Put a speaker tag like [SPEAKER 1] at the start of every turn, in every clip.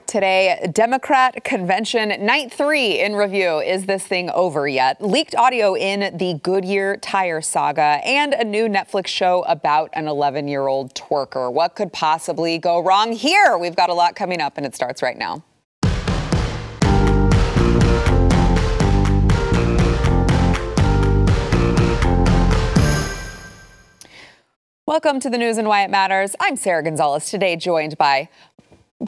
[SPEAKER 1] Today, Democrat convention night 3 in review. Is this thing over yet? Leaked audio in the Goodyear tire saga and a new Netflix show about an 11-year-old twerker. What could possibly go wrong here? We've got a lot coming up and it starts right now. Welcome to the news and why it matters. I'm Sarah Gonzalez, today joined by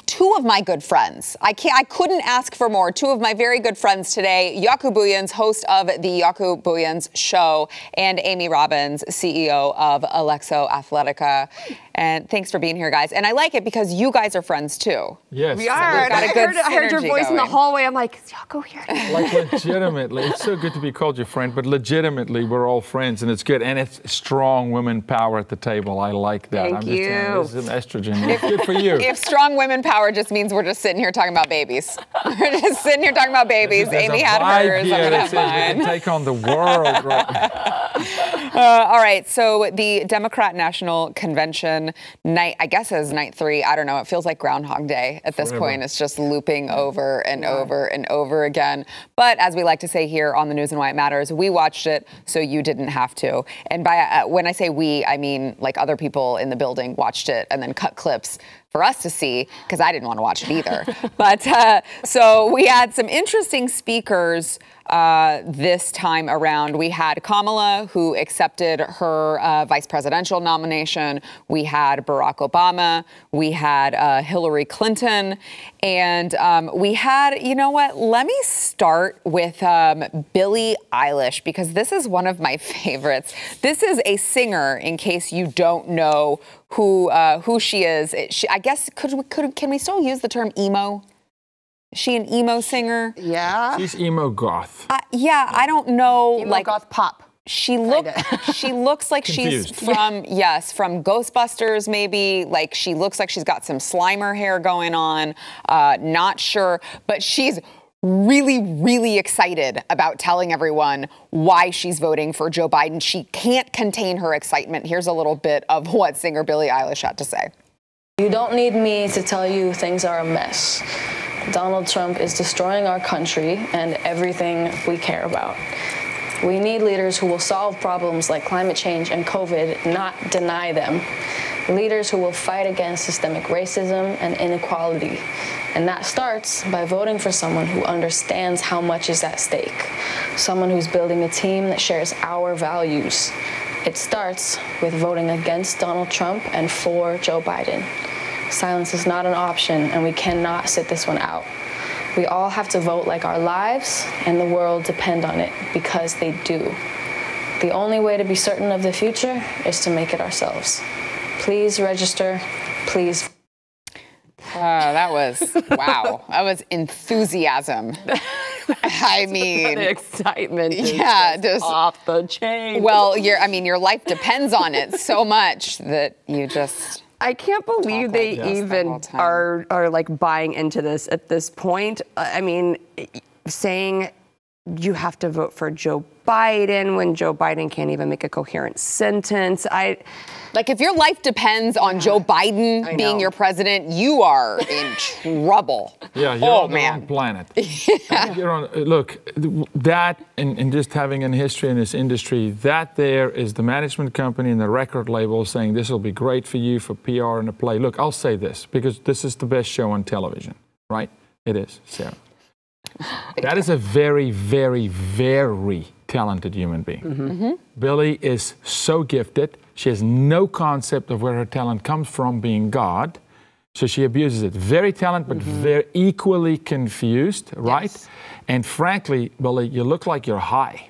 [SPEAKER 1] two of my good friends. I couldn't ask for more. Two of my very good friends today, Jaco Booyens, host of the Jaco Booyens Show, and Amy Robbins, CEO of Alexo Athletica. And thanks for being here, guys. And I like it because you guys are friends, too.
[SPEAKER 2] Yes.
[SPEAKER 3] We are.
[SPEAKER 1] So
[SPEAKER 3] I heard your voice in the hallway. I'm like, is Jaco here?
[SPEAKER 2] Like, legitimately, it's so good to be called your friend, but legitimately, we're all friends, and it's good. And it's strong women power at the table. I like that.
[SPEAKER 3] Thank you.
[SPEAKER 2] This is an estrogen. It's good for you.
[SPEAKER 1] If strong women power just means we're just sitting here talking about babies. We're just sitting here talking about babies. Amy had hers. I'm going to have mine.
[SPEAKER 2] We can take on the world right now.
[SPEAKER 1] All right. So the Democrat National Convention night, I guess is night 3. I don't know. It feels like Groundhog Day at this point. It's just looping over and over and over again. But as we like to say here on the News and Why It Matters, we watched it so you didn't have to. And by when I say we, I mean like other people in the building watched it and then cut clips for us to see, because I didn't want to watch it either. But so we had some interesting speakers this time around. We had Kamala, who accepted her vice presidential nomination. We had Barack Obama. We had Hillary Clinton. And we had, you know what, let me start with Billie Eilish, because this is one of my favorites. This is a singer, in case you don't know who she is. I guess, can we still use the term emo? Is she an emo singer?
[SPEAKER 3] Yeah.
[SPEAKER 2] She's emo goth.
[SPEAKER 1] Yeah, I don't know.
[SPEAKER 3] Emo
[SPEAKER 1] like
[SPEAKER 3] goth pop.
[SPEAKER 1] She looks like she's from Ghostbusters, maybe. Like, she looks like she's got some Slimer hair going on. Not sure, but she's really, really excited about telling everyone why she's voting for Joe Biden. She can't contain her excitement. Here's a little bit of what singer Billie Eilish had to say.
[SPEAKER 4] You don't need me to tell you things are a mess. Donald Trump is destroying our country and everything we care about. We need leaders who will solve problems like climate change and COVID, not deny them. Leaders who will fight against systemic racism and inequality. And that starts by voting for someone who understands how much is at stake. Someone who's building a team that shares our values. It starts with voting against Donald Trump and for Joe Biden. Silence is not an option, and we cannot sit this one out. We all have to vote like our lives and the world depend on it, because they do. The only way to be certain of the future is to make it ourselves. Please register, please.
[SPEAKER 1] That was, wow, that was enthusiasm. I mean,
[SPEAKER 3] the excitement is
[SPEAKER 1] just
[SPEAKER 3] off the chain.
[SPEAKER 1] Well, your life depends on it so much that you just...
[SPEAKER 3] I can't believe they even are like buying into this at this point. I mean, saying you have to vote for Joe Biden when Joe Biden can't even make a coherent sentence.
[SPEAKER 1] Like, if your life depends on Joe Biden being your president, you are in trouble.
[SPEAKER 2] Yeah, you're on the wrong planet. You're on, look, that and just having a history in this industry, that there is the management company and the record label saying this will be great for you for PR and a play. Look, I'll say this, because this is the best show on television, right? It is, Sarah. That is a very, very, very talented human being.
[SPEAKER 1] Mm-hmm.
[SPEAKER 2] Billie is so gifted. She has no concept of where her talent comes from, being God. So she abuses it. Very talented, but very equally confused, right?
[SPEAKER 1] Yes.
[SPEAKER 2] And frankly, Billie, you look like you're high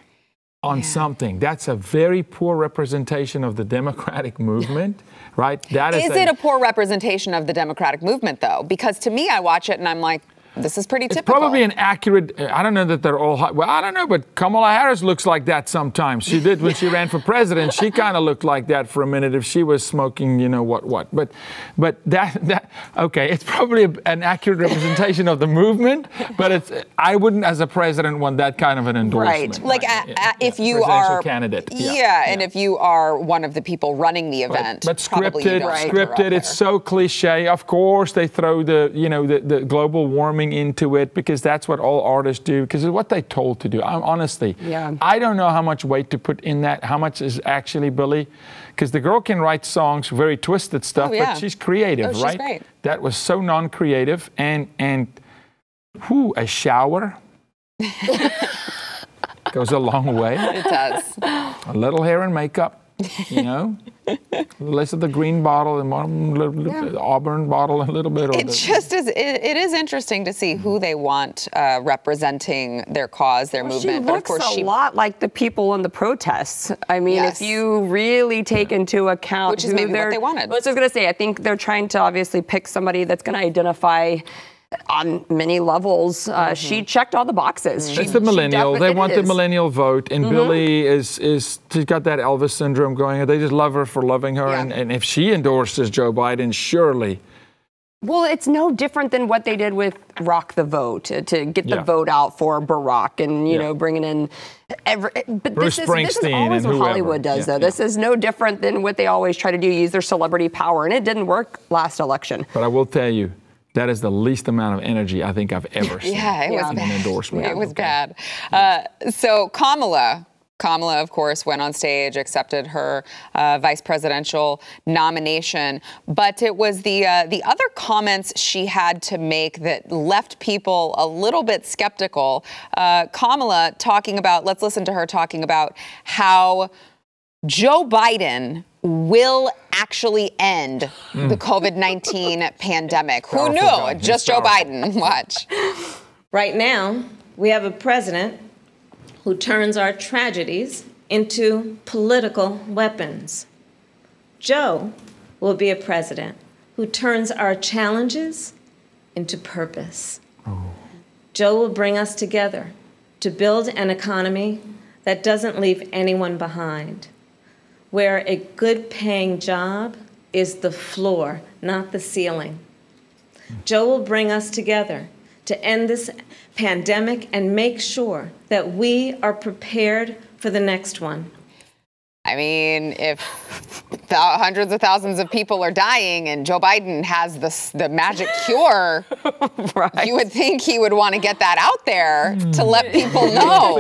[SPEAKER 2] on something. That's a very poor representation of the Democratic movement, right? That is
[SPEAKER 1] it a poor representation of the Democratic movement, though? Because to me, I watch it and I'm like, This is pretty typical.
[SPEAKER 2] It's probably an accurate, I don't know that they're all hot. Well, I don't know, but Kamala Harris looks like that sometimes. She did when she ran for president. She kind of looked like that for a minute if she was smoking, you know what. But that okay, it's probably an accurate representation of the movement, but I wouldn't, as a president, want that kind of an endorsement.
[SPEAKER 1] Right. Like if you are
[SPEAKER 2] candidate.
[SPEAKER 1] And if you are one of the people running the event.
[SPEAKER 2] But scripted, it's so cliche. Of course, they throw the global warming into it because that's what all artists do, because it's what they're told to do. Honestly, I don't know how much weight to put in that, how much is actually Billie, because the girl can write songs, very twisted stuff, but she's creative, right? She's great. That was so non-creative, and a shower goes a long way.
[SPEAKER 1] It does.
[SPEAKER 2] A little hair and makeup. Less of the green bottle and the auburn bottle a little bit.
[SPEAKER 1] It is interesting to see who they want representing their cause, their movement.
[SPEAKER 3] She looks a lot like the people in the protests. I mean, if you really take into account
[SPEAKER 1] which is maybe what they wanted.
[SPEAKER 3] I was just going to say, I think they're trying to obviously pick somebody that's going to identify on many levels. She checked all the boxes.
[SPEAKER 2] It's the millennial. They want the millennial vote, and Billie she's got that Elvis syndrome going. They just love her for loving her, and if she endorses Joe Biden, surely.
[SPEAKER 3] Well, it's no different than what they did with Rock the Vote to get the vote out for Barack, and bringing in but
[SPEAKER 2] Bruce
[SPEAKER 3] this
[SPEAKER 2] Springsteen
[SPEAKER 3] is always what Hollywood does, though. This is no different than what they always try to do, use their celebrity power, and it didn't work last election.
[SPEAKER 2] But I will tell you, that is the least amount of energy I think I've ever seen.
[SPEAKER 1] It was
[SPEAKER 2] in
[SPEAKER 1] bad.
[SPEAKER 2] An endorsement.
[SPEAKER 1] It was bad. So Kamala, of course, went on stage, accepted her vice presidential nomination, but it was the other comments she had to make that left people a little bit skeptical. Kamala talking about, let's listen to her talking about how Joe Biden will actually end the COVID-19 pandemic. Who knew? Just Joe Biden. Watch.
[SPEAKER 5] Right now, we have a president who turns our tragedies into political weapons. Joe will be a president who turns our challenges into purpose. Joe will bring us together to build an economy that doesn't leave anyone behind, where a good-paying job is the floor, not the ceiling. Joe will bring us together to end this pandemic and make sure that we are prepared for the next one.
[SPEAKER 1] I mean, if hundreds of thousands of people are dying and Joe Biden has the magic cure, you would think he would want to get that out there to let people know.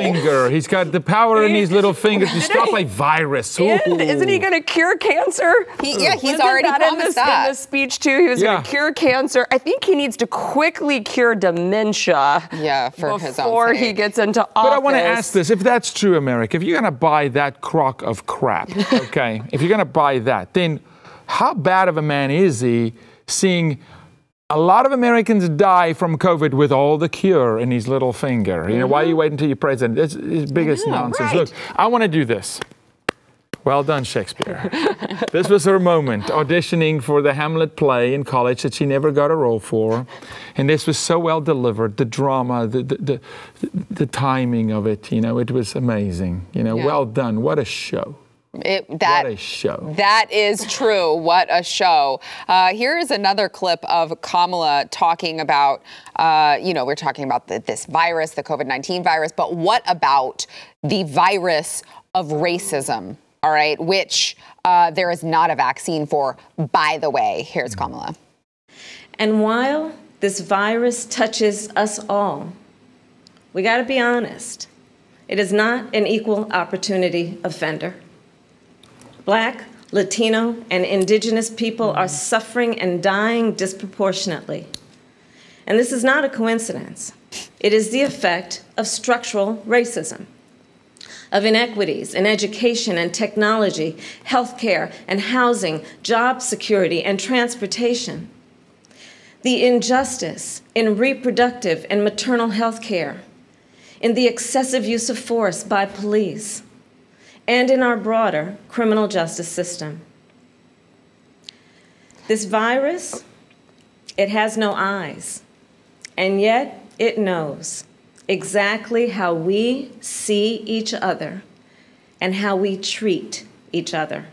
[SPEAKER 2] He's got the power in his little fingers to stop a virus.
[SPEAKER 3] Isn't he going to cure cancer?
[SPEAKER 1] He's already promised that.
[SPEAKER 3] In the speech, too, he was going to cure cancer. I think he needs to quickly cure dementia
[SPEAKER 1] for his own
[SPEAKER 3] before
[SPEAKER 1] sake.
[SPEAKER 3] he gets into office.
[SPEAKER 2] But I want to ask this. If that's true, America, if you're going to buy that crock of crap, okay, if you're going to buy that, then how bad of a man is he seeing a lot of Americans die from COVID with all the cure in his little finger? You know, why are you waiting until you're president? It's his biggest nonsense. Look, I want to do this. Well done, Shakespeare. This was her moment, auditioning for the Hamlet play in college that she never got a role for. And this was so well delivered, the drama, the timing of it, it was amazing. Well done. What a show. What a show.
[SPEAKER 1] That is true. What a show. Here is another clip of Kamala talking about, we're talking about this virus, the COVID-19 virus, but what about the virus of racism? All right, which there is not a vaccine for, by the way. Here's Kamala.
[SPEAKER 5] And while this virus touches us all, we got to be honest. It is not an equal opportunity offender. Black, Latino, and Indigenous people are suffering and dying disproportionately. And this is not a coincidence. It is the effect of structural racism, of inequities in education and technology, healthcare and housing, job security and transportation, the injustice in reproductive and maternal health care, in the excessive use of force by police, and in our broader criminal justice system. This virus, it has no eyes. And yet it knows exactly how we see each other and how we treat each other.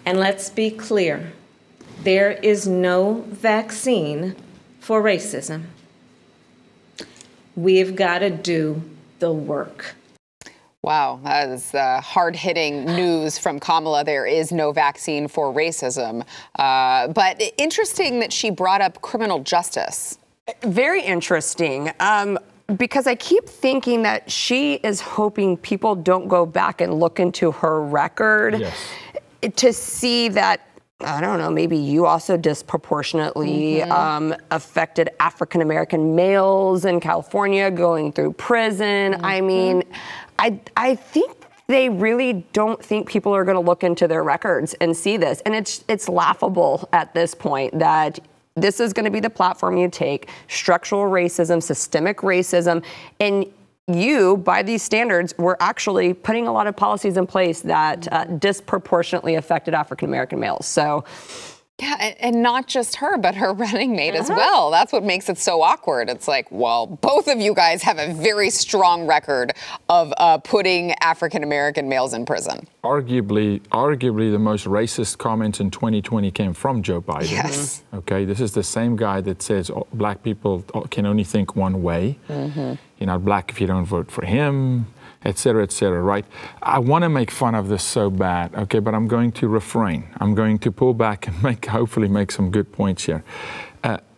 [SPEAKER 5] And let's be clear, there is no vaccine for racism. We've got to do the work.
[SPEAKER 1] Wow, that is hard-hitting news from Kamala. There is no vaccine for racism. But interesting that she brought up criminal justice.
[SPEAKER 3] Very interesting. Because I keep thinking that she is hoping people don't go back and look into her record to see that, I don't know, maybe you also disproportionately affected African-American males in California going through prison. I mean, I think they really don't think people are going to look into their records and see this. And it's laughable at this point that this is going to be the platform you take, structural racism, systemic racism, and you, by these standards, were actually putting a lot of policies in place that disproportionately affected African-American males. So,
[SPEAKER 1] yeah, and not just her, but her running mate as well. That's what makes it so awkward. It's like, well, both of you guys have a very strong record of putting African-American males in prison.
[SPEAKER 2] Arguably the most racist comments in 2020 came from Joe Biden.
[SPEAKER 1] Yes.
[SPEAKER 2] Okay, this is the same guy that says black people can only think one way. You're not black if you don't vote for him, et cetera, right? I want to make fun of this so bad, okay, but I'm going to refrain. I'm going to pull back and hopefully make some good points here.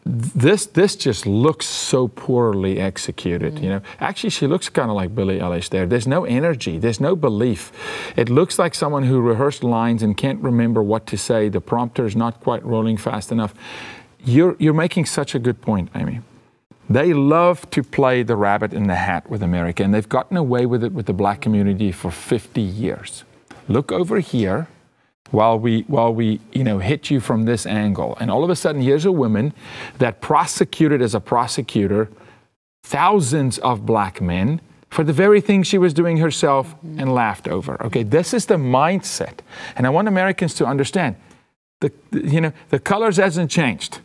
[SPEAKER 2] This just looks so poorly executed, you know. Actually, she looks kind of like Billie Eilish there. There's no energy. There's no belief. It looks like someone who rehearsed lines and can't remember what to say. The prompter is not quite rolling fast enough. You're making such a good point, Amy. They love to play the rabbit in the hat with America, and they've gotten away with it with the black community for 50 years. Look over here while we hit you from this angle. And all of a sudden, here's a woman that prosecuted as a prosecutor thousands of black men for the very thing she was doing herself and laughed over. Okay, this is the mindset. And I want Americans to understand, the colors hasn't changed.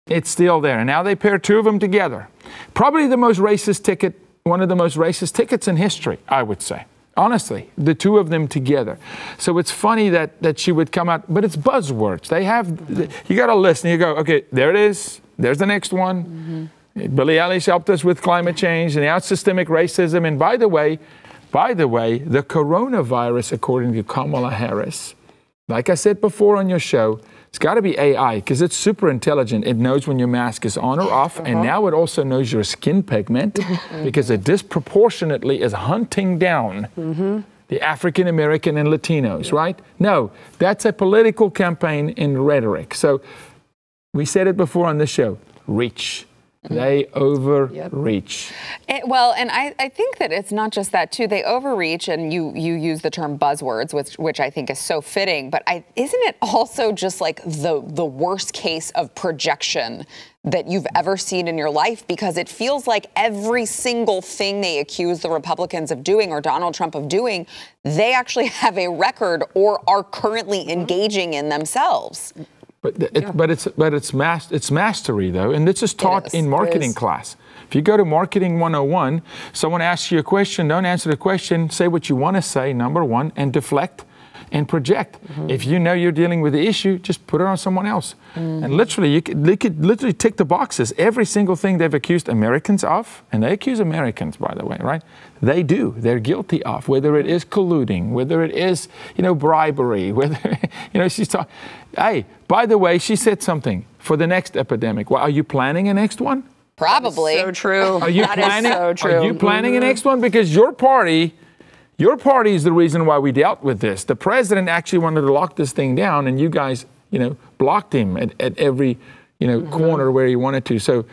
[SPEAKER 2] It's still there. And now they pair two of them together. Probably the most racist ticket, one of the most racist tickets in history, I would say. Honestly, the two of them together. So it's funny that she would come out, but it's buzzwords. They have, you got to listen. You go, okay, there it is. There's the next one. Billie Eilish helped us with climate change, and now it's systemic racism. And by the way, the coronavirus, according to Kamala Harris, like I said before on your show, it's got to be AI because it's super intelligent. It knows when your mask is on or off, and now it also knows your skin pigment because it disproportionately is hunting down the African American and Latinos, right? No, that's a political campaign in rhetoric. So we said it before on the show, reach. They overreach.
[SPEAKER 1] Well, and I think that it's not just that, too. They overreach, and you use the term buzzwords, which I think is so fitting. But isn't it also just like the worst case of projection that you've ever seen in your life? Because it feels like every single thing they accuse the Republicans of doing or Donald Trump of doing, they actually have a record or are currently engaging in themselves.
[SPEAKER 2] But it's mastery though, and this is taught in marketing class. If you go to Marketing 101, someone asks you a question, don't answer the question, say what you want to say, number one, and deflect and project. If you know you're dealing with the issue, just put it on someone else. And literally, they could literally tick the boxes. Every single thing they've accused Americans of, and they accuse Americans, by the way, right? They do. They're guilty of, whether it is colluding, whether it is, bribery, whether, she's talking. Hey, by the way, she said something for the next epidemic. Well, are you planning a next one?
[SPEAKER 1] Probably.
[SPEAKER 3] So true.
[SPEAKER 2] Are you planning? So true. Are you planning a next one? Because your party is the reason why we dealt with this. The president actually wanted to lock this thing down, and you guys, blocked him at every, corner where he wanted to. So,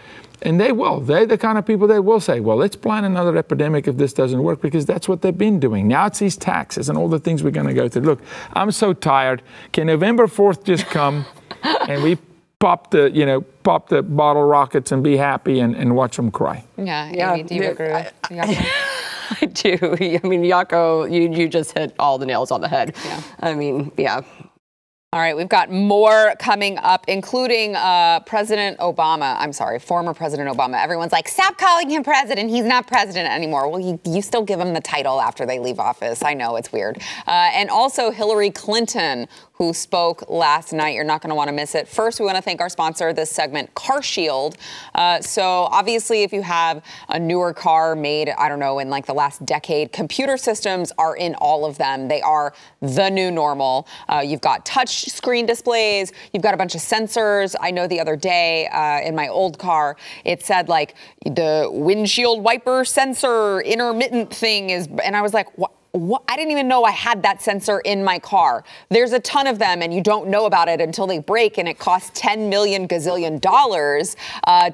[SPEAKER 2] and they will. They're the kind of people that will say, well, let's plan another epidemic if this doesn't work, because that's what they've been doing. Now it's these taxes and all the things we're going to go through. Look, I'm so tired. Can November 4th just come and we pop the bottle rockets and be happy and watch them cry?
[SPEAKER 1] Yeah. Amy, do you agree with
[SPEAKER 3] I do. I mean, Jaco, you just hit all the nails on the head. Yeah. I mean, yeah.
[SPEAKER 1] All right, we've got more coming up, including former President Obama. Everyone's like, stop calling him president. He's not president anymore. Well, you still give him the title after they leave office. I know, it's weird. And also Hillary Clinton, who spoke last night. You're not going to want to miss it. First, we want to thank our sponsor of this segment, CarShield. So obviously, if you have a newer car made, I don't know, in like the last decade, computer systems are in all of them. They are the new normal. You've got touch screen displays. You've got a bunch of sensors. I know the other day in my old car, it said like the windshield wiper sensor intermittent thing is, and I was like, what? I didn't even know I had that sensor in my car. There's a ton of them, and you don't know about it until they break, and it costs $10 million gazillion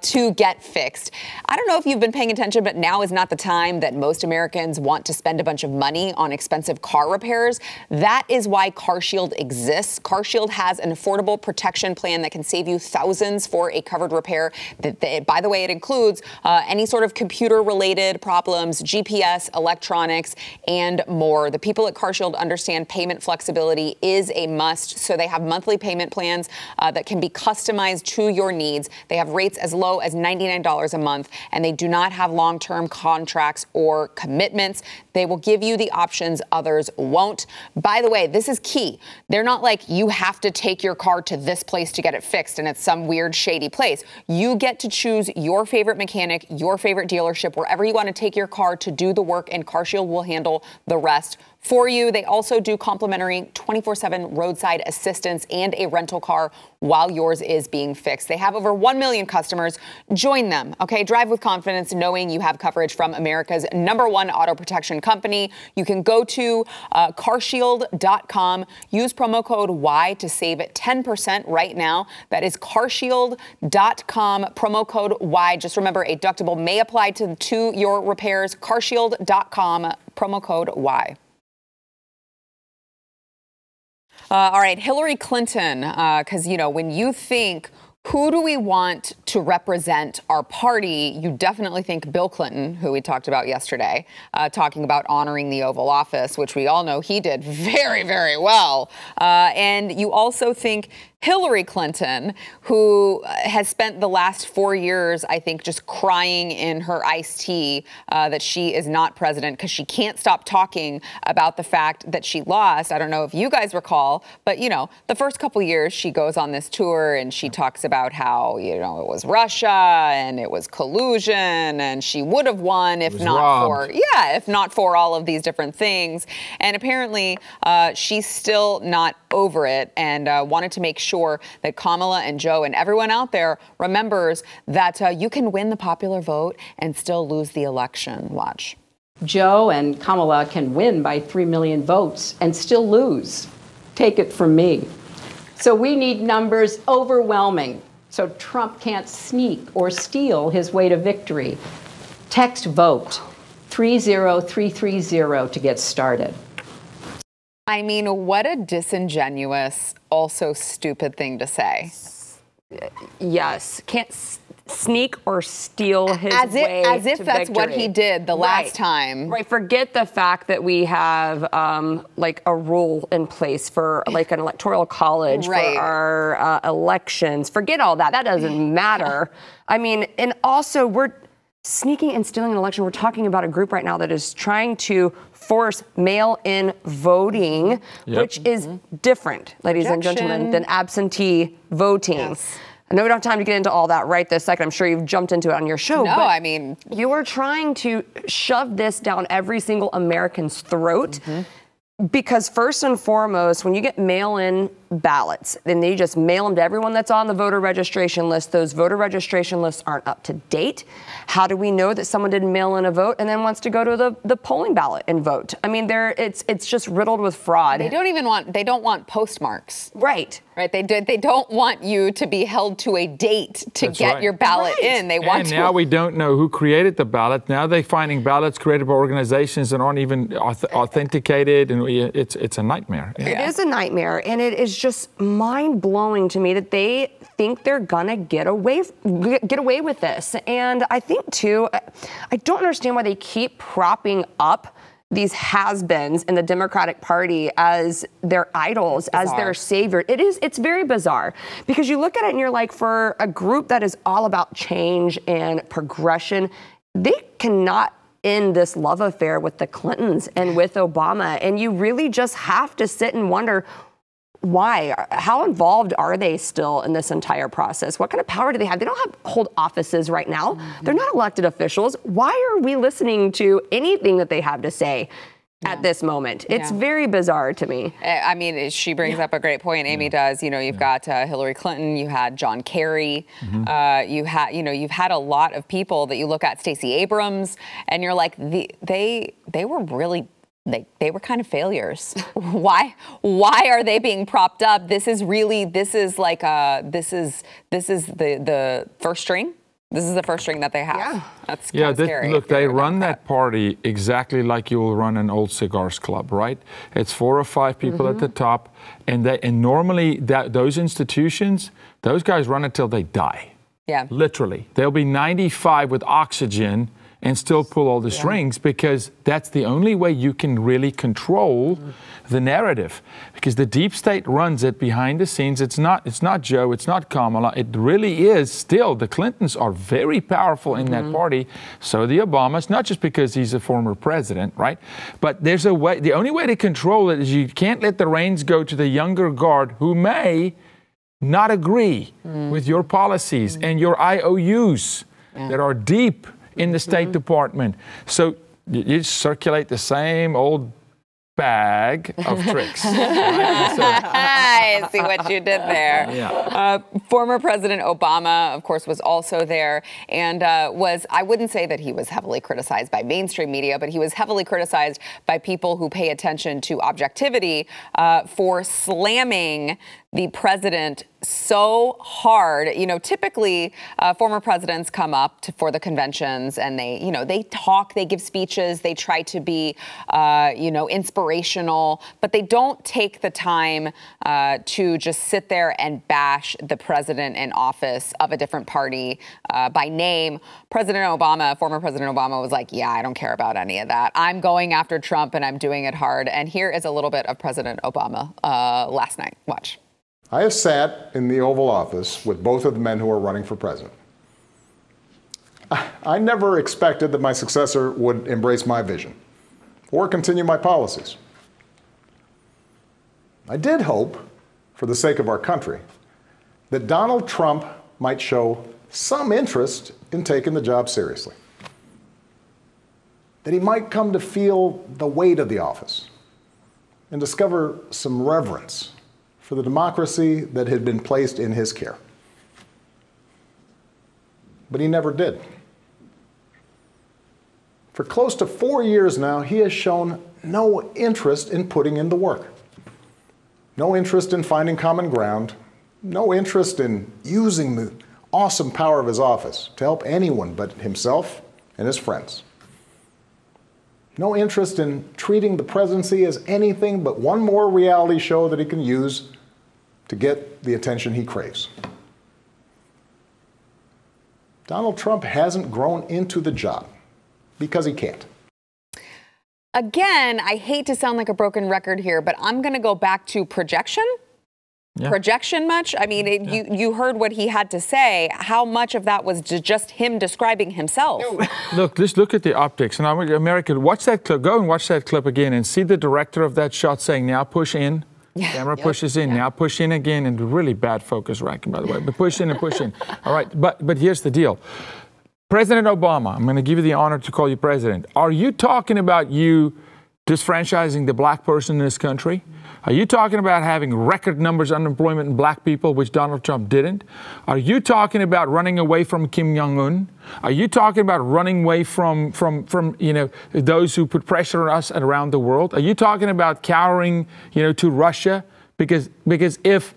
[SPEAKER 1] to get fixed. I don't know if you've been paying attention, but now is not the time that most Americans want to spend a bunch of money on expensive car repairs. That is why CarShield exists. CarShield has an affordable protection plan that can save you thousands for a covered repair. By the way, it includes any sort of computer-related problems, GPS, electronics, and more. The people at CarShield understand payment flexibility is a must, so they have monthly payment plans that can be customized to your needs. They have rates as low as $99 a month, and they do not have long-term contracts or commitments. They will give you the options others won't. By the way, this is key. They're not like you have to take your car to this place to get it fixed and it's some weird shady place. You get to choose your favorite mechanic, your favorite dealership, wherever you want to take your car to do the work, and CarShield will handle the rest for you. They also do complimentary 24/7 roadside assistance and a rental car while yours is being fixed. They have over 1 million customers. Join them, okay? Drive with confidence knowing you have coverage from America's #1 auto protection company. You can go to carshield.com. Use promo code Y to save 10% right now. That is carshield.com, promo code Y. Just remember, a deductible may apply to your repairs. Carshield.com, promo code Y. All right, Hillary Clinton, because, you know, when you think, who do we want to represent our party? You definitely think Bill Clinton, who we talked about yesterday, talking about honoring the Oval Office, which we all know he did very, very well. And you also think Hillary Clinton, who has spent the last 4 years, I think, just crying in her iced tea that she is not president because she can't stop talking about the fact that she lost. I don't know if you guys recall, but, you know, the first couple years she goes on this tour and she talks about how, you know, it was Russia and it was collusion and she would have won if not for all of these different things. And apparently she's still not over it and wanted to make sure that Kamala and Joe and everyone out there remembers that you can win the popular vote and still lose the election. Watch.
[SPEAKER 6] Joe and Kamala can win by 3 million votes and still lose. Take it from me. So we need numbers overwhelming so Trump can't sneak or steal his way to victory. Text vote 30330 to get started.
[SPEAKER 1] I mean, what a disingenuous, also stupid thing to say.
[SPEAKER 3] Yes. Can't sneak or steal his way
[SPEAKER 1] as if
[SPEAKER 3] to
[SPEAKER 1] that's
[SPEAKER 3] victory.
[SPEAKER 1] what he did the last time.
[SPEAKER 3] Right. Forget the fact that we have like a rule in place for like an electoral college for our elections. Forget all that. That doesn't matter. I mean, and also we're sneaking and stealing an election. We're talking about a group right now that is trying to force mail-in voting, which is different, ladies and gentlemen, than absentee voting.
[SPEAKER 1] Yes.
[SPEAKER 3] I know we don't have time to get into all that right this second. I'm sure you've jumped into it on your show.
[SPEAKER 1] No,
[SPEAKER 3] but
[SPEAKER 1] I mean,
[SPEAKER 3] you are trying to shove this down every single American's throat. Because first and foremost, when you get mail-in ballots, then they just mail them to everyone that's on the voter registration list. Those voter registration lists aren't up to date. How do we know that someone didn't mail in a vote and then wants to go to the polling ballot and vote? I mean, it's just riddled with fraud.
[SPEAKER 1] They don't want postmarks.
[SPEAKER 3] Right.
[SPEAKER 1] Right. They don't want you to be held to a date to get your ballot in. They want
[SPEAKER 2] now we don't know who created the ballot. Now they're finding ballots created by organizations that aren't even authenticated, and it's a nightmare.
[SPEAKER 3] It is a nightmare, and it is just mind-blowing to me that they think they're gonna get away with this. And I think too, I don't understand why they keep propping up these has-beens in the Democratic Party as their idols, as their savior. It's very bizarre because you look at it and you're like, for a group that is all about change and progression, they cannot end this love affair with the Clintons and with Obama. And you really just have to sit and wonder, why? How involved are they still in this entire process? What kind of power do they have? They don't hold offices right now. They're not elected officials. Why are we listening to anything that they have to say at this moment? It's very bizarre to me.
[SPEAKER 1] I mean, she brings up a great point. Amy does. You know, you've got Hillary Clinton. You had John Kerry. You've had a lot of people that you look at. Stacey Abrams, and you're like, they were really. They were kind of failures. Why are they being propped up? This is the first string. This is the first string that they have. Yeah. That's kind of scary.
[SPEAKER 2] Look, they run that party exactly like you will run an old cigars club, right? It's 4 or 5 people at the top, and normally those institutions, those guys run it till they die.
[SPEAKER 1] Yeah.
[SPEAKER 2] Literally, they'll be 95 with oxygen and still pull all the strings, because that's the only way you can really control the narrative, because the deep state runs it behind the scenes. It's not Joe, it's not Kamala. It really is still, the Clintons are very powerful in that party. So the Obamas, not just because he's a former president, right? But there's a way, the only way to control it is you can't let the reins go to the younger guard who may not agree with your policies and your IOUs that are deep in the State Department. So you circulate the same old bag of tricks.
[SPEAKER 1] I see what you did there. Yeah. Former President Obama, of course, was also there, and I wouldn't say that he was heavily criticized by mainstream media, but he was heavily criticized by people who pay attention to objectivity for slamming the president so hard. You know, typically former presidents come up for the conventions and they talk, they give speeches, they try to be, inspirational, but they don't take the time to just sit there and bash the president in office of a different party by name. Former President Obama was like, yeah, I don't care about any of that. I'm going after Trump and I'm doing it hard. And here is a little bit of President Obama last night. Watch.
[SPEAKER 7] I have sat in the Oval Office with both of the men who are running for president. I never expected that my successor would embrace my vision or continue my policies. I did hope, for the sake of our country, that Donald Trump might show some interest in taking the job seriously, that he might come to feel the weight of the office and discover some reverence for the democracy that had been placed in his care. But he never did. For close to 4 years now, he has shown no interest in putting in the work, no interest in finding common ground, no interest in using the awesome power of his office to help anyone but himself and his friends. No interest in treating the presidency as anything but one more reality show that he can use to get the attention he craves. Donald Trump hasn't grown into the job because he can't.
[SPEAKER 1] Again, I hate to sound like a broken record here, but I'm going to go back to projection. Yeah. Projection much? I mean, you heard what he had to say. How much of that was just him describing himself?
[SPEAKER 2] Look, just look at the optics. And America, watch that clip. Go and watch that clip again and see the director of that shot saying, now push in. Yeah. Camera pushes in, now push in again, and really bad focus racking, by the way, but push in and push in. All right, but here's the deal. President Obama, I'm going to give you the honor to call you president. Are you talking about you disfranchising the black person in this country? Are you talking about having record numbers of unemployment in black people, which Donald Trump didn't? Are you talking about running away from Kim Jong-un? Are you talking about running away from those who put pressure on us around the world? Are you talking about cowering, to Russia? Because if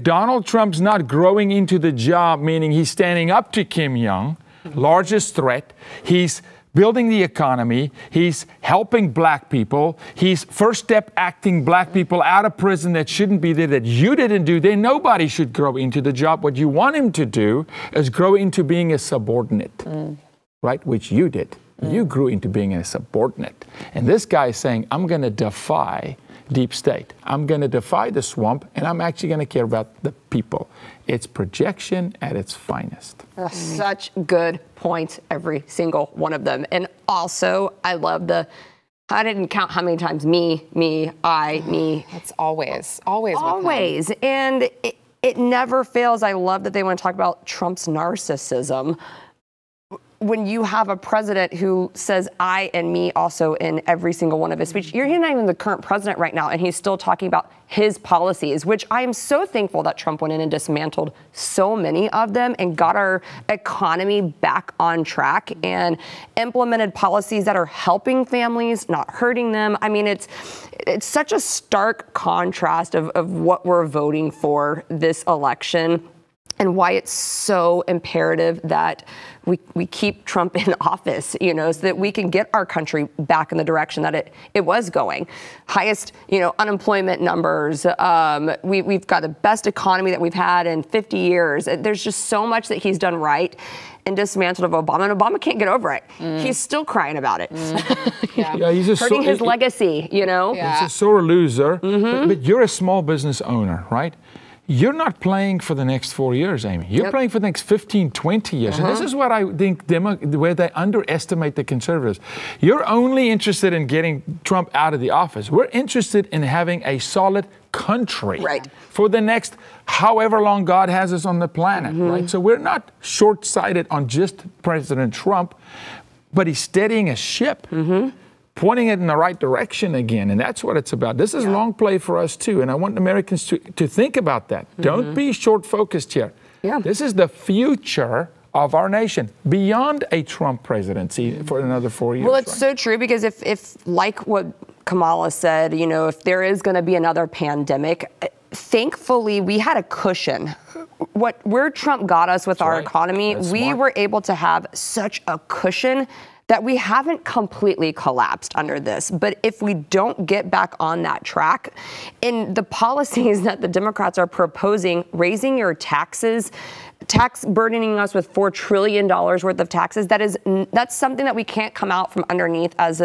[SPEAKER 2] Donald Trump's not growing into the job, meaning he's standing up to Kim Jong, largest threat, he's building the economy, he's helping black people, he's first step acting black people out of prison that shouldn't be there, that you didn't do, then nobody should grow into the job. What you want him to do is grow into being a subordinate, right? Which you did. You grew into being a subordinate. And this guy is saying, I'm going to defy deep state. I'm going to defy the swamp, and I'm actually going to care about the people. It's projection at its finest.
[SPEAKER 3] Such good points, every single one of them. And also, I love I didn't count how many times me.
[SPEAKER 1] It's always with him.
[SPEAKER 3] And it never fails. I love that they want to talk about Trump's narcissism. When you have a president who says I and me also in every single one of his speeches, you're not even the current president right now, and he's still talking about his policies, which I am so thankful that Trump went in and dismantled so many of them and got our economy back on track and implemented policies that are helping families, not hurting them. I mean, it's such a stark contrast of what we're voting for this election, and why it's so imperative that we keep Trump in office, so that we can get our country back in the direction that it was going. Highest, unemployment numbers. We've got the best economy that we've had in 50 years. There's just so much that he's done right and dismantled of Obama, and Obama can't get over it. He's still crying about it.
[SPEAKER 2] Yeah, he's just
[SPEAKER 3] hurting his legacy,
[SPEAKER 2] Yeah. He's a sore loser, but you're a small business owner, right? You're not playing for the next 4 years, Amy. You're playing for the next 15, 20 years. And this is what I think where they underestimate the conservatives. You're only interested in getting Trump out of the office. We're interested in having a solid country for the next however long God has us on the planet, right? So we're not short-sighted on just President Trump, but he's steadying a ship. Pointing it in the right direction again, and that's what it's about. This is long play for us too, and I want Americans to think about that. Don't be short-focused here. This is the future of our nation, beyond a Trump presidency for another 4 years.
[SPEAKER 3] Well, it's so true, because if like what Kamala said, if there is going to be another pandemic, thankfully we had a cushion. Where Trump got us with our economy, we were able to have such a cushion that we haven't completely collapsed under this. But if we don't get back on that track, in the policies that the Democrats are proposing, raising your taxes, tax burdening us with $4 trillion worth of taxes, that's something that we can't come out from underneath as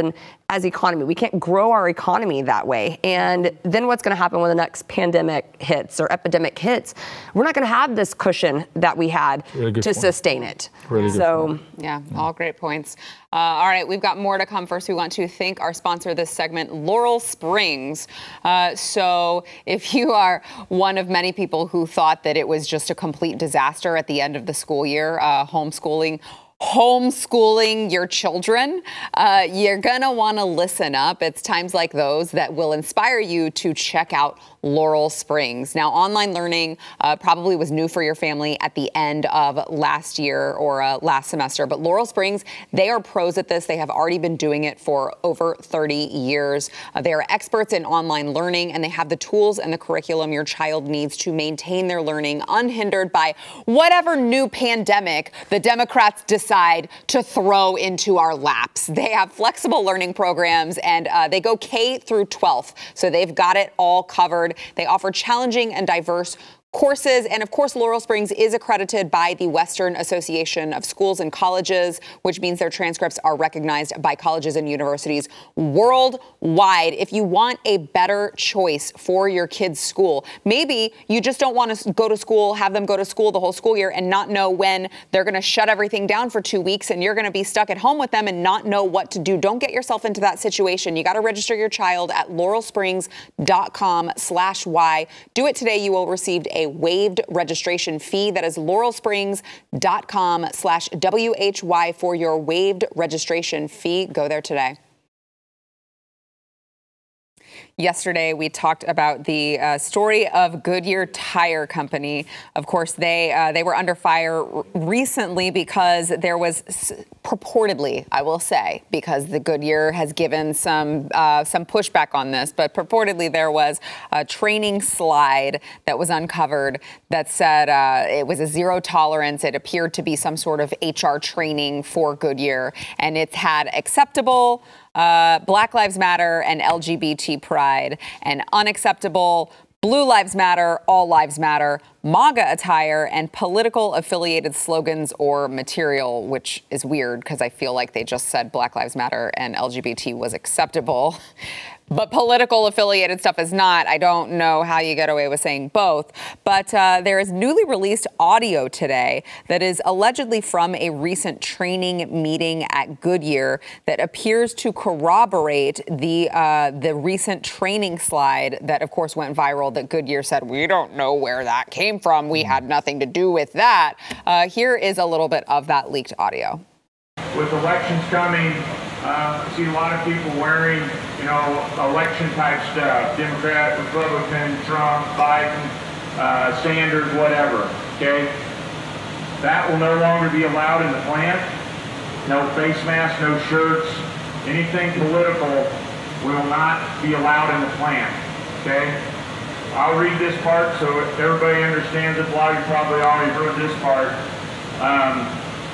[SPEAKER 3] economy. We can't grow our economy that way. And then what's going to happen when the next pandemic hits or epidemic hits? We're not going to have this cushion that we had to sustain it.
[SPEAKER 1] All great points. All right, we've got more to come. First, we want to thank our sponsor this segment, Laurel Springs. So if you are one of many people who thought that it was just a complete disaster at the end of the school year, homeschooling your children, you're going to want to listen up. It's times like those that will inspire you to check out Laurel Springs. Now, online learning probably was new for your family at the end of last year or last semester, but Laurel Springs, they are pros at this. They have already been doing it for over 30 years. They are experts in online learning, and they have the tools and the curriculum your child needs to maintain their learning unhindered by whatever new pandemic the Democrats decide to throw into our laps. They have flexible learning programs, and they go K through 12th, so they've got it all covered. They offer challenging and diverse courses. And of course, Laurel Springs is accredited by the Western Association of Schools and Colleges, which means their transcripts are recognized by colleges and universities worldwide. If you want a better choice for your kids' school, maybe you just don't want to go to school, have them go to school the whole school year and not know when they're going to shut everything down for 2 weeks and you're going to be stuck at home with them and not know what to do. Don't get yourself into that situation. You got to register your child at laurelsprings.com/Y. Do it today. You will receive a waived registration fee. That is laurelsprings.com/WHY for your waived registration fee. Go there today. Yesterday, we talked about the story of Goodyear Tire Company. Of course, they were under fire recently because there was purportedly, I will say, because the Goodyear has given some pushback on this, but purportedly there was a training slide that was uncovered that said it was a zero tolerance. It appeared to be some sort of HR training for Goodyear, and it's had acceptable Black Lives Matter and LGBT pride, and unacceptable Blue Lives Matter, All Lives Matter, MAGA attire, and political affiliated slogans or material, which is weird because I feel like they just said Black Lives Matter and LGBT was acceptable. But political affiliated stuff is not. I don't know how you get away with saying both. But there is newly released audio today that is allegedly from a recent training meeting at Goodyear that appears to corroborate the recent training slide that, of course, went viral that Goodyear said, we don't know where that came from. We had nothing to do with that. Here is a little bit of that leaked audio.
[SPEAKER 8] With elections coming, I see a lot of people wearing, election type stuff, Democrat, Republican, Trump, Biden, Sanders, whatever, okay? That will no longer be allowed in the plant. No face masks, no shirts, anything political will not be allowed in the plant, okay? I'll read this part so everybody understands it. A lot of you probably already heard this part.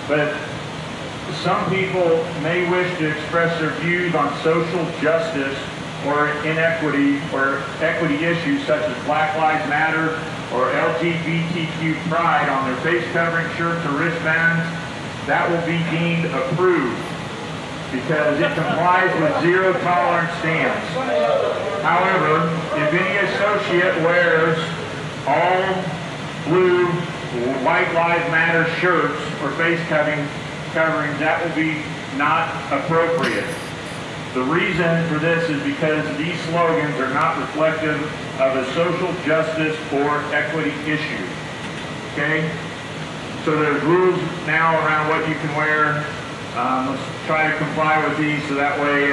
[SPEAKER 8] But some people may wish to express their views on social justice or inequity or equity issues such as Black Lives Matter or LGBTQ pride on their face covering shirts or wristbands. That will be deemed approved because it complies with zero tolerance stance. However, if any associate wears all blue White Lives Matter shirts or face coverings, that will be not appropriate. The reason for this is because these slogans are not reflective of a social justice or equity issue. Okay? So there's rules now around what you can wear. Let's try to comply with these so that way,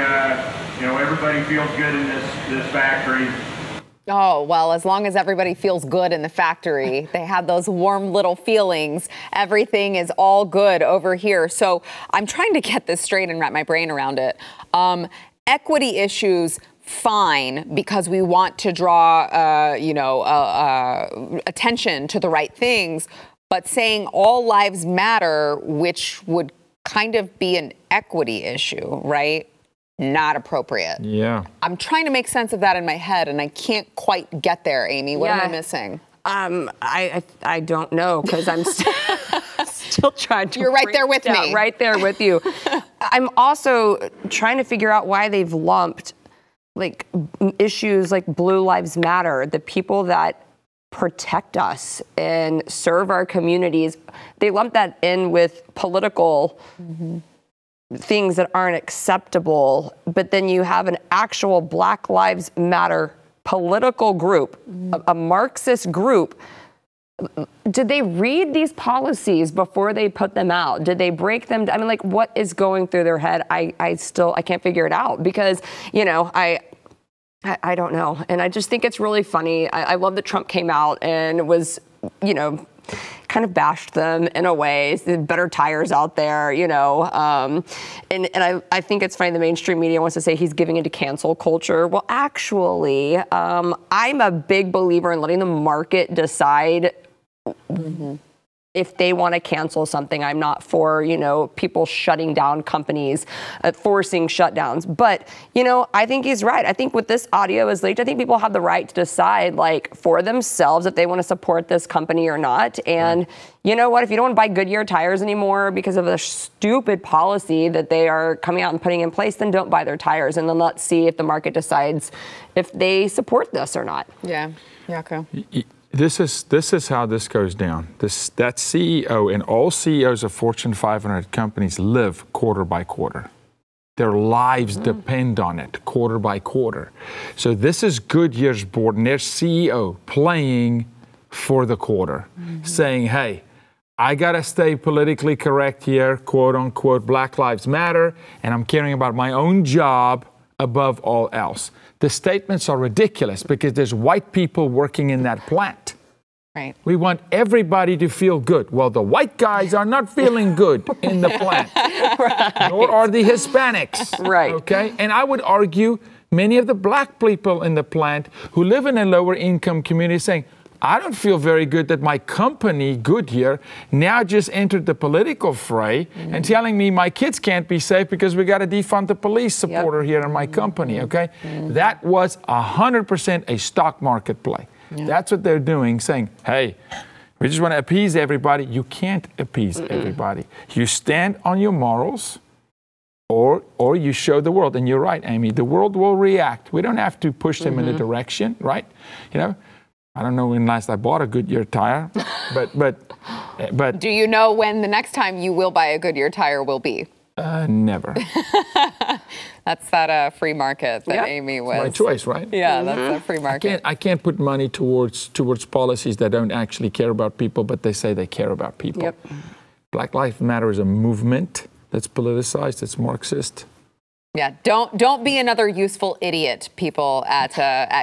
[SPEAKER 8] everybody feels good in this factory.
[SPEAKER 1] Oh, well, as long as everybody feels good in the factory, they have those warm little feelings, everything is all good over here. So I'm trying to get this straight and wrap my brain around it. Equity issues, fine, because we want to draw, attention to the right things. But saying all lives matter, which would kind of be an equity issue, right? Not appropriate.
[SPEAKER 2] Yeah.
[SPEAKER 1] I'm trying to make sense of that in my head, and I can't quite get there, Amy. What am I missing?
[SPEAKER 3] I don't know, because I'm still trying to.
[SPEAKER 1] You're right there with me.
[SPEAKER 3] Right there with you. I'm also trying to figure out why they've lumped like issues like Blue Lives Matter, the people that protect us and serve our communities. They lump that in with political things that aren't acceptable, but then you have an actual Black Lives Matter political group, a Marxist group. Did they read these policies before they put them out? Did they break them? I mean, like, what is going through their head? I can't figure it out because, I don't know. And I just think it's really funny. I love that Trump came out and was, kind of bashed them in a way. Better tires out there, and I think it's funny the mainstream media wants to say he's giving into cancel culture. Well, actually, I'm a big believer in letting the market decide if they want to cancel something. I'm not for, people shutting down companies, forcing shutdowns. But, I think he's right. I think with this audio is leaked, I think people have the right to decide, for themselves if they want to support this company or not. And you know what? If you don't want to buy Goodyear tires anymore because of a stupid policy that they are coming out and putting in place, then don't buy their tires. And then let's see if the market decides if they support this or not.
[SPEAKER 1] Yeah. Jaco.
[SPEAKER 2] This is how this goes down. That CEO and all CEOs of Fortune 500 companies live quarter by quarter. Their lives depend on it quarter by quarter. So this is Goodyear's board and their CEO playing for the quarter, saying, hey, I got to stay politically correct here, quote unquote, Black Lives Matter, and I'm caring about my own job above all else. The statements are ridiculous because there's white people working in that plant.
[SPEAKER 1] Right.
[SPEAKER 2] We want everybody to feel good. Well, the white guys are not feeling good in the plant. Right. Nor are the Hispanics.
[SPEAKER 3] Right.
[SPEAKER 2] Okay. And I would argue many of the black people in the plant who live in a lower income community saying, I don't feel very good that my company, Goodyear, now just entered the political fray and telling me my kids can't be safe because we got to defund the police supporter here in my company, okay? That was 100% a stock market play. That's what they're doing, saying, hey, We just want to appease everybody. You can't appease everybody. You stand on your morals, or you show the world. And you're right, Amy. The world will react. We don't have to push them in a direction, right? You know, I don't know when last I bought a Goodyear tire, but
[SPEAKER 1] do you know when the next time you will buy a Goodyear tire will be?
[SPEAKER 2] Never.
[SPEAKER 1] That's that free market that Amy was.
[SPEAKER 2] My choice, right?
[SPEAKER 1] Yeah, that's a free market.
[SPEAKER 2] I can't put money towards policies that don't actually care about people, but they say they care about people.
[SPEAKER 3] Yep.
[SPEAKER 2] Black Lives Matter is a movement that's politicized, it's Marxist.
[SPEAKER 1] Yeah, don't be another useful idiot, people at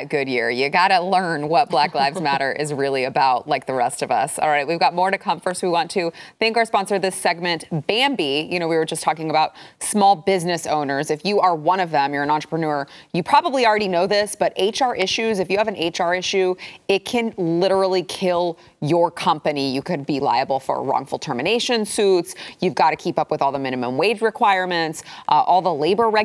[SPEAKER 1] Goodyear. You got to learn what Black Lives Matter is really about, like the rest of us. All right, we've got more to come. First, we want to thank our sponsor this segment, Bambee. You know, we were just talking about small business owners. If you are one of them, you're an entrepreneur, you probably already know this, but HR issues, if you have an HR issue, it can literally kill your company. You could be liable for wrongful termination suits. You've got to keep up with all the minimum wage requirements, all the labor regulations,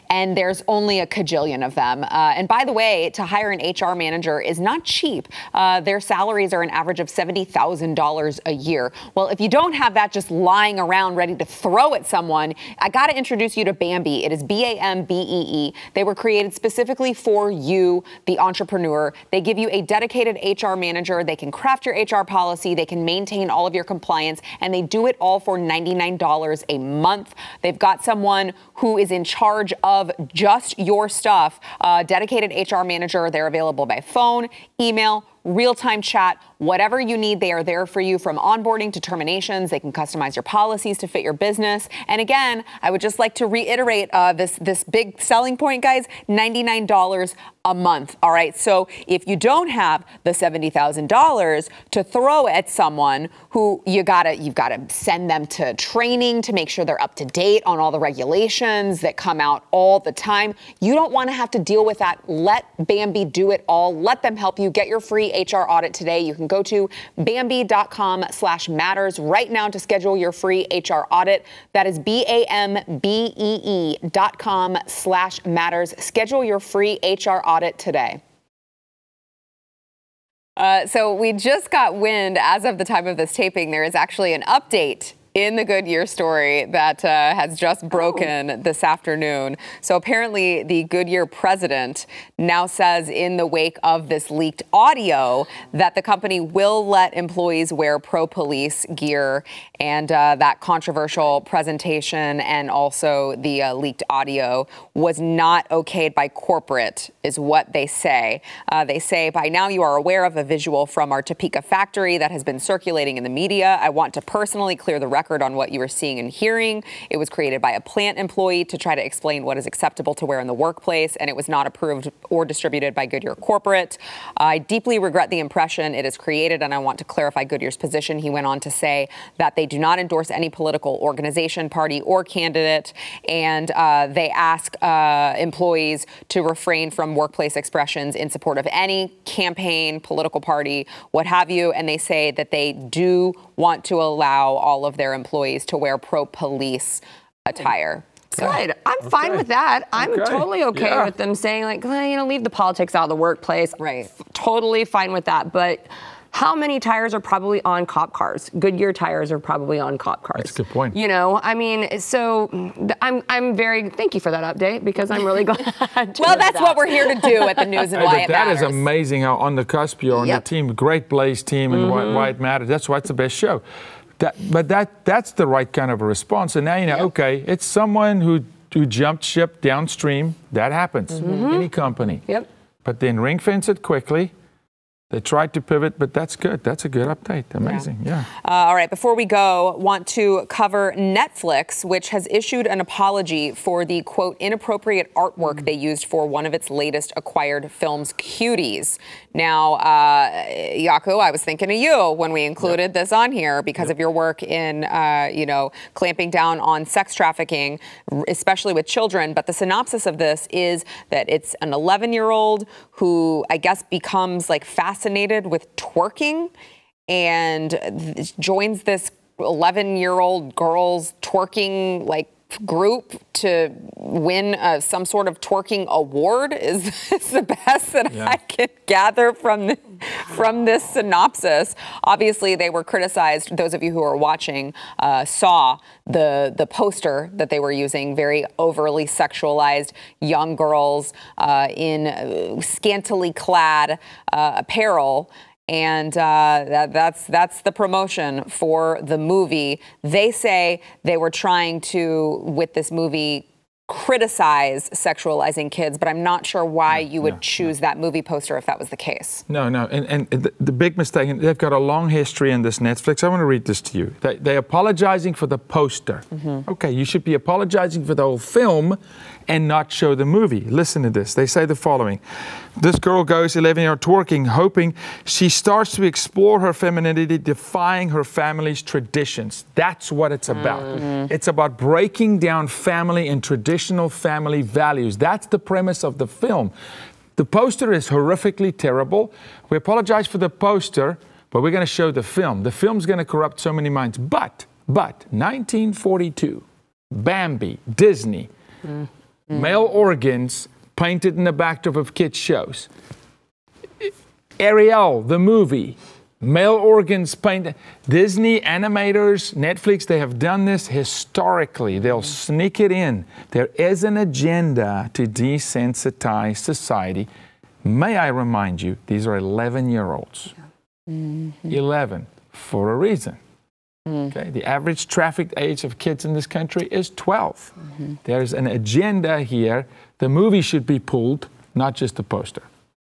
[SPEAKER 1] and there's only a cajillion of them. And by the way, to hire an HR manager is not cheap. Their salaries are an average of $70,000 a year. Well, if you don't have that just lying around ready to throw at someone, I got to introduce you to Bambee. It is Bambee. They were created specifically for you, the entrepreneur. They give you a dedicated HR manager. They can craft your HR policy. They can maintain all of your compliance, and they do it all for $99 a month. They've got someone who is in charge of just your stuff, dedicated HR manager. They're available by phone, email, real-time chat, whatever you need, they are there for you, from onboarding to terminations. They can customize your policies to fit your business. And again, I would just like to reiterate this big selling point, guys, $99 a month. All right. So if you don't have the $70,000 to throw at someone who you've got to send them to training to make sure they're up to date on all the regulations that come out all the time. You don't want to have to deal with that. Let Bambee do it all. Let them help you get your free HR audit today. You can go to Bambee.com/matters right now to schedule your free HR audit. That is BAMBEE.com/matters. Schedule your free HR audit today. So we just got wind, as of the time of this taping, there is actually an update in the Goodyear story that has just broken this afternoon. So apparently the Goodyear president now says, in the wake of this leaked audio, that the company will let employees wear pro-police gear. And that controversial presentation and also the leaked audio was not okayed by corporate, is what they say. They say, by now you are aware of a visual from our Topeka factory that has been circulating in the media. I want to personally clear the record on what you are seeing and hearing. It was created by a plant employee to try to explain what is acceptable to wear in the workplace, and it was not approved or distributed by Goodyear corporate. I deeply regret the impression it has created, and I want to clarify Goodyear's position. He went on to say that they do not endorse any political organization, party, or candidate, and they ask employees to refrain from workplace expressions in support of any campaign, political party, what have you, and they say that they do want to allow all of their employees to wear pro-police attire.
[SPEAKER 3] Good. I'm fine with that. I'm totally okay with them saying, like, leave the politics out of the workplace.
[SPEAKER 1] Right.
[SPEAKER 3] Totally fine with that. But how many tires are probably on cop cars? Goodyear tires are probably on cop cars.
[SPEAKER 2] That's a good point.
[SPEAKER 3] So I'm very, thank you for that update, because I'm really glad.
[SPEAKER 1] Well, that's what we're here to do at the News and Why It Matters.
[SPEAKER 2] That is amazing how on the cusp you're on the team. Great Blaze team and Why It Matters. That's why it's the best show. That's the right kind of a response. And now you know, okay, it's someone who jumped ship downstream. That happens. Any company.
[SPEAKER 3] Yep.
[SPEAKER 2] But then ring fence it quickly. They tried to pivot, but that's good. That's a good update. Amazing, yeah.
[SPEAKER 1] All right, before we go, want to cover Netflix, which has issued an apology for the, quote, inappropriate artwork they used for one of its latest acquired films, Cuties. Now, Jaco, I was thinking of you when we included this on here because of your work in, clamping down on sex trafficking, especially with children. But the synopsis of this is that it's an 11-year-old who, I guess, becomes like fascinated with twerking and joins this 11-year-old girl's twerking like group to win some sort of twerking award is the best that I can gather from this synopsis. Obviously, they were criticized. Those of you who are watching saw the poster that they were using, very overly sexualized young girls in scantily clad apparel. And that's the promotion for the movie. They say they were trying to, with this movie, criticize sexualizing kids, but I'm not sure why you would choose that movie poster if that was the case.
[SPEAKER 2] No. And the big mistake, and they've got a long history in this Netflix. I want to read this to you. They're apologizing for the poster. Okay, you should be apologizing for the whole film and not show the movie. Listen to this. They say the following. This girl goes 11-year-old twerking, hoping she starts to explore her femininity, defying her family's traditions. That's what it's about. It's about breaking down family and traditional family values. That's the premise of the film. The poster is horrifically terrible. We apologize for the poster, but we're going to show the film. The film's going to corrupt so many minds. But 1942, Bambi, Disney, male organs painted in the backdrop of kids' shows. Ariel, the movie, male organs painted. Disney, animators, Netflix, they have done this historically. They'll sneak it in. There is an agenda to desensitize society. May I remind you, these are 11-year-olds. 11, for a reason. Okay, the average trafficked age of kids in this country is 12. There's an agenda here. The movie should be pulled, not just the poster.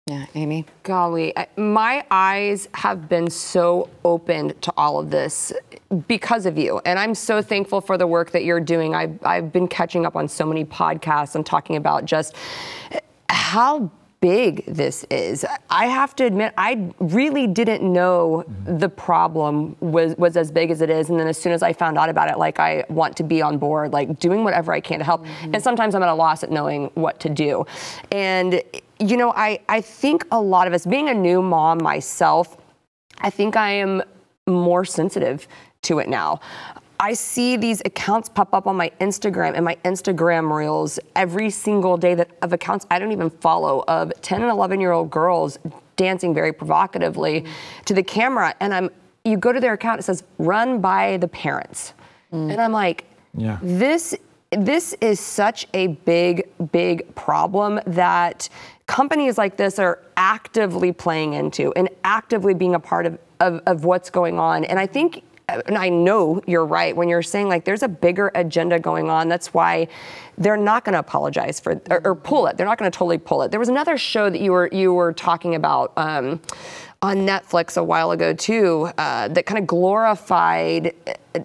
[SPEAKER 1] Yeah, Amy?
[SPEAKER 3] Golly, my eyes have been so opened to all of this because of you. And I'm so thankful for the work that you're doing. I've been catching up on so many podcasts and talking about just how big this is. I have to admit, I really didn't know the problem was as big as it is. And then as soon as I found out about it, like, I want to be on board, like doing whatever I can to help. And sometimes I'm at a loss at knowing what to do. And, you know, I think a lot of us, being a new mom myself, I think I am more sensitive to it now. I see these accounts pop up on my Instagram and my Instagram reels every single day of accounts I don't even follow, of 10 and 11-year-old girls dancing very provocatively to the camera. And you go to their account, it says, run by the parents. And I'm like, this is such a big problem that companies like this are actively playing into and actively being a part of what's going on. And I think, and I know you're right when you're saying, like, there's a bigger agenda going on. That's why they're not going to apologize for or pull it. They're not going to totally pull it. There was another show that you were talking about on Netflix a while ago too, that kind of glorified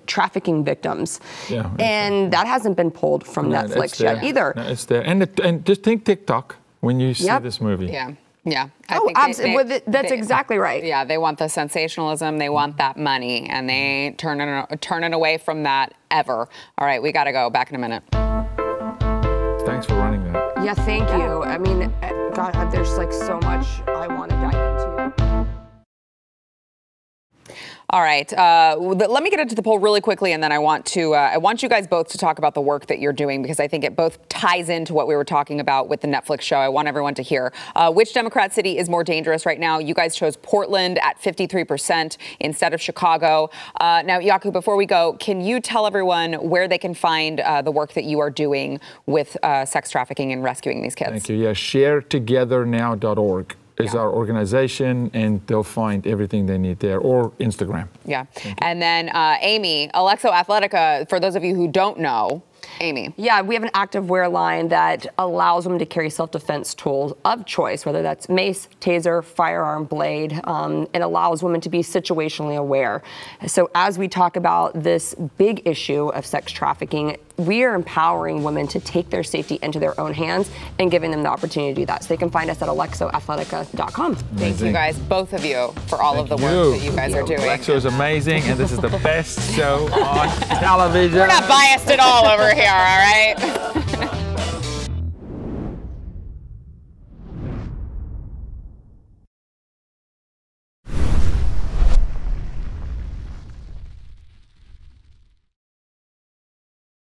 [SPEAKER 3] trafficking victims, and that hasn't been pulled from Netflix yet either.
[SPEAKER 2] No, it's there, and just think TikTok when you see this movie.
[SPEAKER 1] Yeah.
[SPEAKER 3] I think absolutely. That's exactly right.
[SPEAKER 1] Yeah, they want the sensationalism. They want that money, and they turn it away from that ever. All right, we got to go. Back in a minute.
[SPEAKER 2] Thanks for running that.
[SPEAKER 3] Yeah, thank you. I mean, God, there's like so much I want to dive into.
[SPEAKER 1] All right, let me get into the poll really quickly, and then I want you guys both to talk about the work that you're doing, because I think it both ties into what we were talking about with the Netflix show. I want everyone to hear which Democrat city is more dangerous right now. You guys chose Portland at 53% instead of Chicago. Now, Jaco, before we go, can you tell everyone where they can find the work that you are doing with sex trafficking and rescuing these kids?
[SPEAKER 2] Thank you. Yeah, sharetogethernow.org. is our organization, and they'll find everything they need there, or Instagram.
[SPEAKER 1] Yeah. And then Amy, Alexo Athletica, for those of you who don't know, Amy.
[SPEAKER 3] Yeah, we have an active wear line that allows women to carry self-defense tools of choice, whether that's mace, taser, firearm, blade. It allows women to be situationally aware. So as we talk about this big issue of sex trafficking, we are empowering women to take their safety into their own hands and giving them the opportunity to do that. So they can find us at alexoathletica.com.
[SPEAKER 1] Thank you guys, both of you, for all of the work that you guys are doing.
[SPEAKER 2] Alexo is amazing, and this is the best show on television.
[SPEAKER 1] We're not biased at all over here, all right?